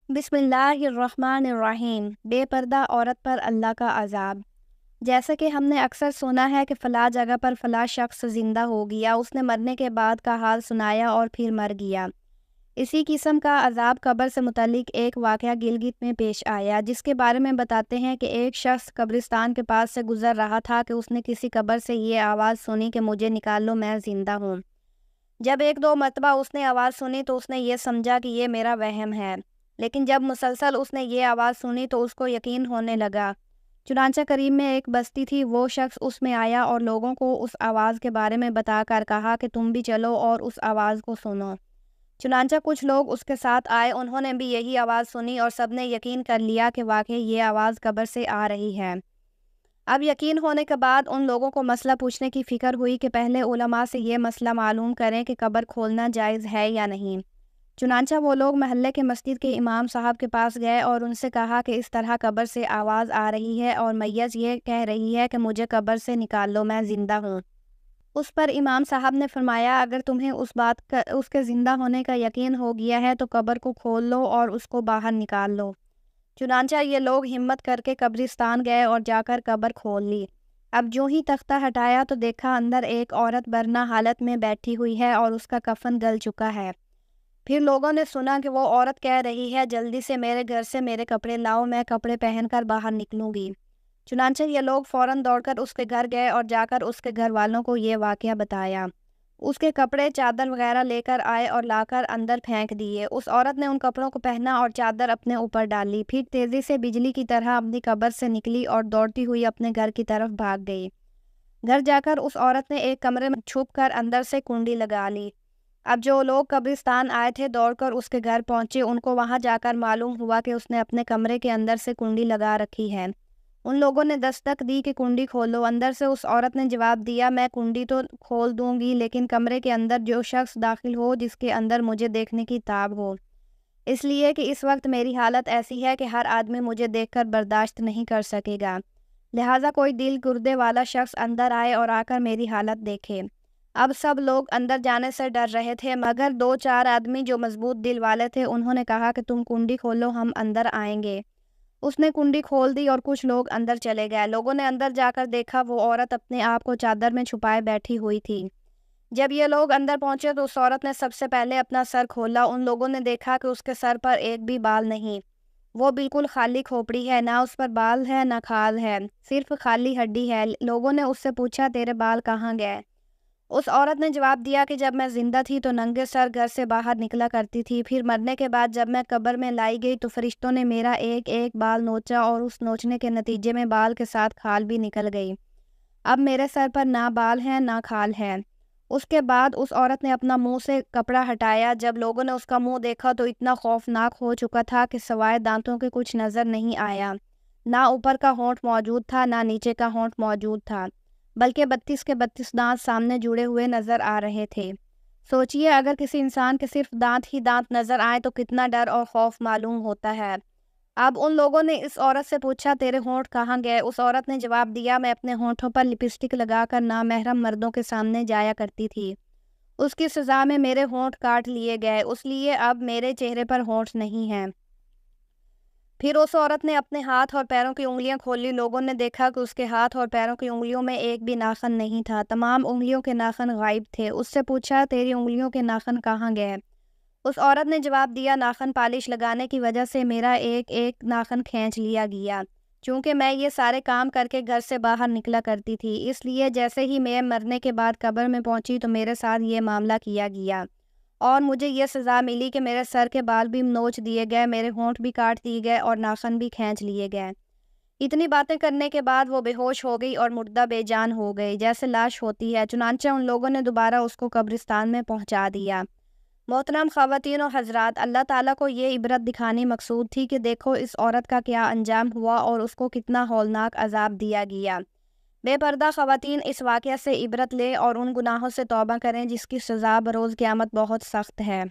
بسم اللہ الرحمن الرحیم۔ بے پردہ عورت پر اللہ کا عذاب۔ جیسا کہ ہم نے اکثر سنا ہے کہ فلاں جگہ پر فلاں شخص زندہ ہو گیا، اس نے مرنے کے بعد کا حال سنایا اور پھر مر گیا۔ اسی قسم کا عذاب قبر سے متعلق ایک واقعہ گلگت میں پیش آیا، جس کے بارے میں بتاتے ہیں کہ ایک شخص قبرستان کے پاس سے گزر رہا تھا کہ اس نے کسی قبر سے یہ آواز سنی کہ مجھے نکال لو، میں زندہ ہوں۔ جب ایک دو مرتبہ اس نے آواز سنی تو اس نے یہ سمجھا کہ یہ میرا وہم ہے، لیکن جب مسلسل اس نے یہ آواز سنی تو اس کو یقین ہونے لگا۔ چنانچہ قریب میں ایک بستی تھی، وہ شخص اس میں آیا اور لوگوں کو اس آواز کے بارے میں بتا کر کہا کہ تم بھی چلو اور اس آواز کو سنو۔ چنانچہ کچھ لوگ اس کے ساتھ آئے، انہوں نے بھی یہی آواز سنی اور سب نے یقین کر لیا کہ واقعی یہ آواز قبر سے آ رہی ہے۔ اب یقین ہونے کے بعد ان لوگوں کو مسئلہ پوچھنے کی فکر ہوئی کہ پہلے علماء سے یہ مسئلہ معلوم کریں کہ قبر کھولنا جائز ہے یا نہیں۔ چنانچہ وہ لوگ محلے کے مسجد کے امام صاحب کے پاس گئے اور ان سے کہا کہ اس طرح قبر سے آواز آ رہی ہے اور میت یہ کہہ رہی ہے کہ مجھے قبر سے نکال لو، میں زندہ ہوں۔ اس پر امام صاحب نے فرمایا، اگر تمہیں اس کے زندہ ہونے کا یقین ہو گیا ہے تو قبر کو کھول لو اور اس کو باہر نکال لو۔ چنانچہ یہ لوگ ہمت کر کے قبرستان گئے اور جا کر قبر کھول لی۔ اب جو ہی تختہ ہٹایا تو دیکھا اندر ایک عورت برنا حالت میں بیٹھی ہوئی ہے اور اس کا کفن گل چکا ہے۔ پھر لوگوں نے سنا کہ وہ عورت کہہ رہی ہے، جلدی سے میرے گھر سے میرے کپڑے لاؤ، میں کپڑے پہن کر باہر نکلوں گی۔ چنانچہ یہ لوگ فوراً دوڑ کر اس کے گھر گئے اور جا کر اس کے گھر والوں کو یہ واقعہ بتایا۔ اس کے کپڑے چادر وغیرہ لے کر آئے اور لا کر اندر پھینک دیے۔ اس عورت نے ان کپڑوں کو پہنا اور چادر اپنے اوپر ڈالی، پھر تیزی سے بجلی کی طرح اپنی قبر سے نکلی اور دوڑتی ہوئی اپنے گھر کی طرف بھاگ گئی۔ گھر جا کر اس عورت نے ایک کمرے میں چھپ کر اندر سے کنڈی لگا لی۔ اب جو لوگ قبرستان آئے تھے دوڑ کر اس کے گھر پہنچے، ان کو وہاں جا کر معلوم ہوا کہ اس نے اپنے کمرے کے اندر سے کنڈی لگا رکھی ہے۔ ان لوگوں نے دستک دی کہ کنڈی کھولو۔ اندر سے اس عورت نے جواب دیا، میں کنڈی تو کھول دوں گی لیکن کمرے کے اندر جو شخص داخل ہو جس کے اندر مجھے دیکھنے کی تاب ہو، اس لیے کہ اس وقت میری حالت ایسی ہے کہ ہر آدمی مجھے دیکھ کر برداشت نہیں کر سکے گا، لہٰذا کوئی دل گردے والا شخص اندر آئے اور آ کر میری حالت دیکھے۔ اب سب لوگ اندر جانے سے ڈر رہے تھے، مگر دو چار آدمی جو مضبوط دل والے تھے انہوں نے کہا کہ تم کنڈی کھولو، ہم اندر آئیں گے۔ اس نے کنڈی کھول دی اور کچھ لوگ اندر چلے گئے۔ لوگوں نے اندر جا کر دیکھا وہ عورت اپنے آپ کو چادر میں چھپائے بیٹھی ہوئی تھی۔ جب یہ لوگ اندر پہنچے تو اس عورت نے سب سے پہلے اپنا سر کھولا۔ ان لوگوں نے دیکھا کہ اس کے سر پر ایک بھی بال نہیں، وہ بالکل خالی کھوپڑی ہے، نہ اس پر بال ہے نہ کھال ہے، صرف خالی ہڈی ہے۔ لوگوں نے اس سے پوچھا، تیرے بال کہاں گئے؟ اس عورت نے جواب دیا کہ جب میں زندہ تھی تو ننگے سر گھر سے باہر نکلا کرتی تھی، پھر مرنے کے بعد جب میں قبر میں لائی گئی تو فرشتوں نے میرا ایک ایک بال نوچا اور اس نوچنے کے نتیجے میں بال کے ساتھ کھال بھی نکل گئی۔ اب میرے سر پر نہ بال ہے نہ کھال ہے۔ اس کے بعد اس عورت نے اپنا منہ سے کپڑا ہٹایا۔ جب لوگوں نے اس کا منہ دیکھا تو اتنا خوفناک ہو چکا تھا کہ سوائے دانتوں کے کچھ نظر نہیں آیا، نہ اوپر کا ہونٹ موجود تھا نہ نیچے کا ہونٹ موجود تھا، بلکہ 32 کے 32 دانت سامنے جڑے ہوئے نظر آ رہے تھے۔ سوچئے اگر کسی انسان کے صرف دانت ہی دانت نظر آئیں تو کتنا ڈر اور خوف معلوم ہوتا ہے۔ اب ان لوگوں نے اس عورت سے پوچھا، تیرے ہونٹ کہاں گئے؟ اس عورت نے جواب دیا، میں اپنے ہونٹوں پر لپسٹک لگا کر نامحرم مردوں کے سامنے جایا کرتی تھی، اس کی سزا میں میرے ہونٹ کاٹ لیے گئے، اس لیے اب میرے چہرے پر ہونٹ نہیں ہیں۔ پھر اس عورت نے اپنے ہاتھ اور پیروں کی انگلیاں کھولی۔ لوگوں نے دیکھا کہ اس کے ہاتھ اور پیروں کی انگلیوں میں ایک بھی ناخن نہیں تھا، تمام انگلیوں کے ناخن غائب تھے۔ اس سے پوچھا، تیری انگلیوں کے ناخن کہاں گئے؟ اس عورت نے جواب دیا، ناخن پالش لگانے کی وجہ سے میرا ایک ایک ناخن کھینچ لیا گیا، چونکہ میں یہ سارے کام کر کے گھر سے باہر نکلا کرتی تھی، اس لیے جیسے ہی میں مرنے کے بعد قبر میں پہنچی تو میرے ساتھ یہ معاملہ کیا گیا اور مجھے یہ سزا ملی کہ میرے سر کے بال بھی نوچ دیے گئے، میرے ہونٹ بھی کاٹ دیے گئے اور ناخن بھی کھینچ لیے گئے۔ اتنی باتیں کرنے کے بعد وہ بے ہوش ہو گئی اور مردہ بے جان ہو گئی، جیسے لاش ہوتی ہے۔ چنانچہ ان لوگوں نے دوبارہ اس کو قبرستان میں پہنچا دیا۔ محترم خواتین و حضرات، اللہ تعالیٰ کو یہ عبرت دکھانی مقصود تھی کہ دیکھو اس عورت کا کیا انجام ہوا اور اس کو کتنا ہولناک عذاب دیا گیا۔ بے پردہ خواتین اس واقعہ سے عبرت لیں اور ان گناہوں سے توبہ کریں جس کی سزا بروز قیامت بہت سخت ہے۔